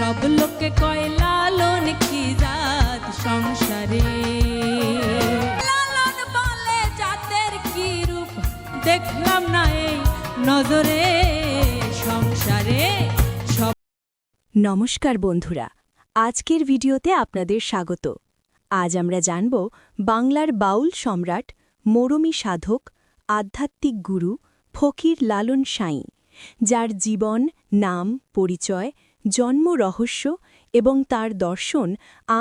সব লোকে কয় লালন কি জাত সংসারে। লালন বলে জাতের কি রূপ দেখলাম না এই নজরে সংসারে। নমস্কার বন্ধুরা, আজকের ভিডিওতে আপনাদের স্বাগত। আজ আমরা জানব বাংলার বাউল সম্রাট, মরমী সাধক, আধ্যাত্মিক গুরু ফকির লালন সাঁই, যার জীবন, নাম, পরিচয়, জন্ম রহস্য এবং তার দর্শন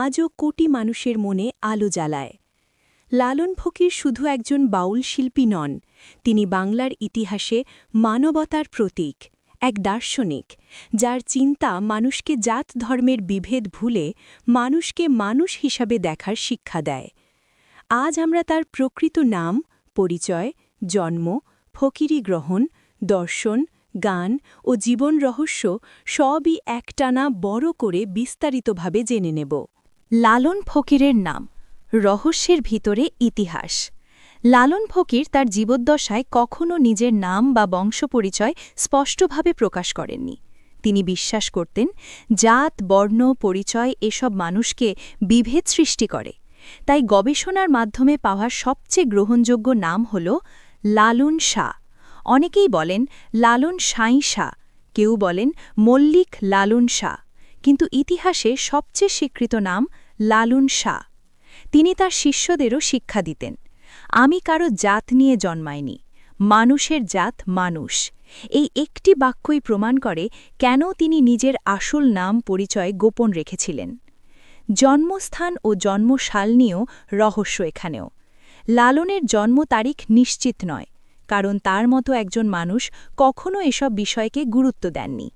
আজও কোটি মানুষের মনে আলো জ্বালায়। লালন ফকির শুধু একজন বাউল শিল্পী নন, তিনি বাংলার ইতিহাসে মানবতার প্রতীক, এক দার্শনিক, যার চিন্তা মানুষকে জাত ধর্মের বিভেদ ভুলে মানুষকে মানুষ হিসাবে দেখার শিক্ষা দেয়। আজ আমরা তার প্রকৃত নাম, পরিচয়, জন্ম, ফকিরি গ্রহণ, দর্শন, গান ও জীবন রহস্য সবই একটানা বড় করে বিস্তারিতভাবে জেনে নেব। লালন ফকিরের নাম, রহস্যের ভিতরে ইতিহাস। লালন ফকির তার জীবদ্দশায় কখনো নিজের নাম বা বংশপরিচয় স্পষ্টভাবে প্রকাশ করেননি। তিনি বিশ্বাস করতেন, জাত, বর্ণ, পরিচয় এসব মানুষকে বিভেদ সৃষ্টি করে। তাই গবেষণার মাধ্যমে পাওয়া সবচেয়ে গ্রহণযোগ্য নাম হল লালন শাহ। অনেকেই বলেন লালন সাঁই শাহ, কেউ বলেন মল্লিক লালন শাহ, কিন্তু ইতিহাসে সবচেয়ে স্বীকৃত নাম লালন শাহ। তিনি তার শিষ্যদেরও শিক্ষা দিতেন, আমি কারো জাত নিয়ে জন্মাইনি, মানুষের জাত মানুষ। এই একটি বাক্যই প্রমাণ করে কেন তিনি নিজের আসল নাম, পরিচয় গোপন রেখেছিলেন। জন্মস্থান ও জন্মসাল নিয়েও রহস্য এখানেও। লালনের জন্ম তারিখ নিশ্চিত নয়, কারণ তার মতো একজন মানুষ কখনো এসব বিষয়কে গুরুত্ব দেননি।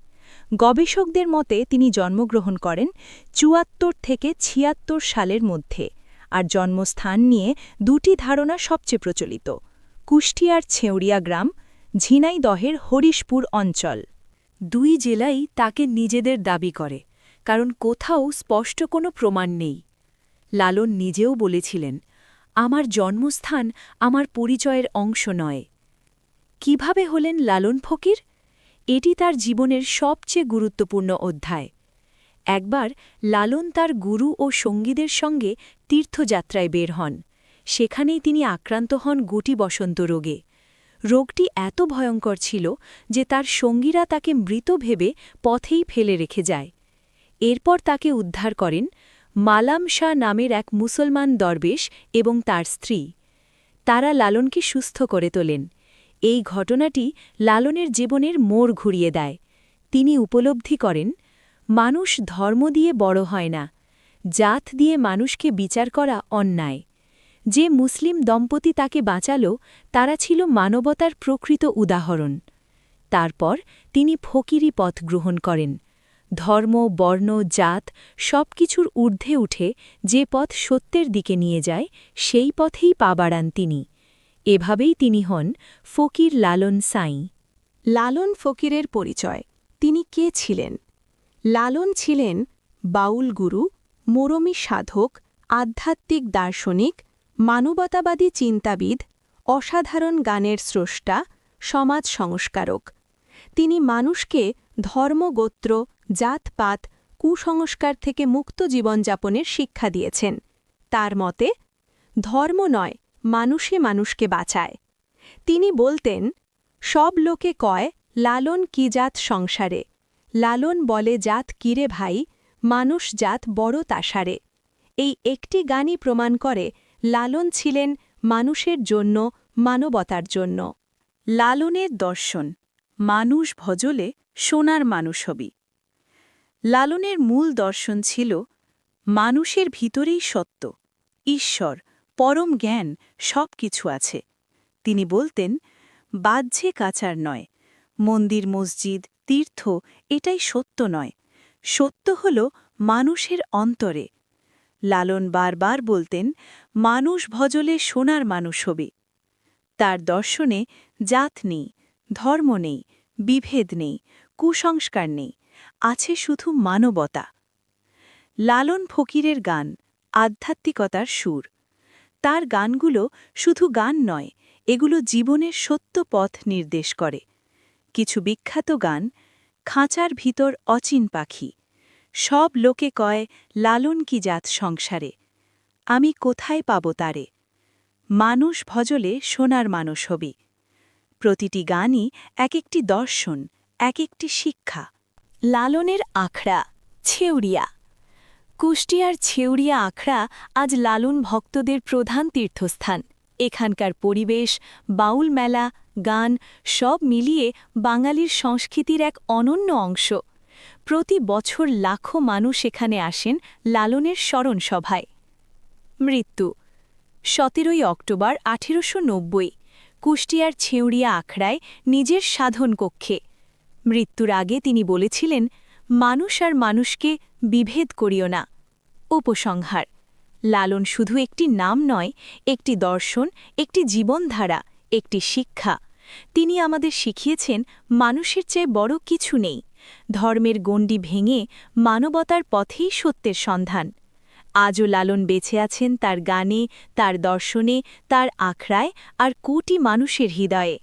গবেষকদের মতে তিনি জন্মগ্রহণ করেন ৭৪ থেকে ৭৬ সালের মধ্যে, আর জন্মস্থান নিয়ে দুটি ধারণা সবচেয়ে প্রচলিত: কুষ্টিয়ার ছেঁউড়িয়া গ্রাম, ঝিনাইদহের হরিশপুর অঞ্চল। দুই জেলাই তাকে নিজেদের দাবি করে, কারণ কোথাও স্পষ্ট কোনো প্রমাণ নেই। লালন নিজেও বলেছিলেন, আমার জন্মস্থান আমার পরিচয়ের অংশ নয়। কিভাবে হলেন লালন ফকির? এটি তার জীবনের সবচেয়ে গুরুত্বপূর্ণ অধ্যায়। একবার লালন তার গুরু ও সঙ্গীদের সঙ্গে তীর্থযাত্রায় বের হন। সেখানেই তিনি আক্রান্ত হন গুটি বসন্ত রোগে। রোগটি এত ভয়ঙ্কর ছিল যে তার সঙ্গীরা তাকে মৃত ভেবে পথেই ফেলে রেখে যায়। এরপর তাকে উদ্ধার করেন মালাম শাহ নামের এক মুসলমান দরবেশ এবং তার স্ত্রী। তারা লালনকে সুস্থ করে তোলেন। এই ঘটনাটি লালনের জীবনের মোড় ঘুরিয়ে দেয়। তিনি উপলব্ধি করেন, মানুষ ধর্ম দিয়ে বড় হয় না, জাত দিয়ে মানুষকে বিচার করা অন্যায়। যে মুসলিম দম্পতি তাকে বাঁচাল, তারা ছিল মানবতার প্রকৃত উদাহরণ। তারপর তিনি ফকিরি পথ গ্রহণ করেন। ধর্ম, বর্ণ, জাত সবকিছুর ঊর্ধ্বে উঠে যে পথ সত্যের দিকে নিয়ে যায়, সেই পথেই পা বাড়ান তিনি। এভাবেই তিনি হন ফকির লালন সাঁই। লালন ফকিরের পরিচয়। তিনি কে ছিলেন? লালন ছিলেন বাউল গুরু, মরমী সাধক, আধ্যাত্মিক দার্শনিক, মানবতাবাদী চিন্তাবিদ, অসাধারণ গানের স্রষ্টা, সমাজ সংস্কারক। তিনি মানুষকে ধর্মগোত্র, জাতপাত, কুসংস্কার থেকে মুক্ত জীবনযাপনের শিক্ষা দিয়েছেন। তার মতে, ধর্ম নয়, মানুষে মানুষকে বাঁচায়। তিনি বলতেন, সব লোকে কয় লালন কি জাত সংসারে, লালন বলে জাত কিরে ভাই, মানুষ জাত বড় তাসারে। এই একটি গানই প্রমাণ করে লালন ছিলেন মানুষের জন্য, মানবতার জন্য। লালনের দর্শন, মানুষ ভজলে সোনার মানুষ হবি। লালনের মূল দর্শন ছিল, মানুষের ভিতরেই সত্য, ঈশ্বর, পরম জ্ঞান সব কিছু আছে। তিনি বলতেন, বাহ্যে কাচার নয়, মন্দির, মসজিদ, তীর্থ এটাই সত্য নয়, সত্য হল মানুষের অন্তরে। লালন বারবার বলতেন, মানুষ ভজলে সোনার মানুষ হবে। তার দর্শনে জাত নেই, ধর্ম নেই, বিভেদ নেই, কুসংস্কার নেই, আছে শুধু মানবতা। লালন ফকিরের গান, আধ্যাত্মিকতার সুর। তার গানগুলো শুধু গান নয়, এগুলো জীবনের সত্য পথ নির্দেশ করে। কিছু বিখ্যাত গান: খাঁচার ভিতর অচিন পাখি, সব লোকে কয় লালন কি জাত সংসারে, আমি কোথায় পাব তারে, মানুষ ভজলে সোনার মানুষ হবি। প্রতিটি গানই এক একটি দর্শন, এক একটি শিক্ষা। লালনের আখড়া ছেউরিয়া। কুষ্টিয়ার ছেউরিয়া আখড়া আজ লালন ভক্তদের প্রধান তীর্থস্থান। এখানকার পরিবেশ, বাউল মেলা, গান সব মিলিয়ে বাঙালির সংস্কৃতির এক অনন্য অংশ। প্রতি বছর লাখো মানুষ এখানে আসেন লালনের স্মরণ সভায়। মৃত্যু 17 অক্টোবর 1890, কুষ্টিয়ার ছেউরিয়া আখড়ায় নিজের সাধন কক্ষে। মৃত্যুর আগে তিনি বলেছিলেন, মানুষ আর মানুষকে বিভেদ করিও না। উপসংহার: লালন শুধু একটি নাম নয়, একটি দর্শন, একটি জীবনধারা, একটি শিক্ষা। তিনি আমাদের শিখিয়েছেন মানুষের চেয়ে বড় কিছু নেই। ধর্মের গণ্ডি ভেঙে মানবতার পথেই সত্যের সন্ধান। আজও লালন বেঁচে আছেন তার গানে, তার দর্শনে, তার আখড়ায় আর কোটি মানুষের হৃদয়ে।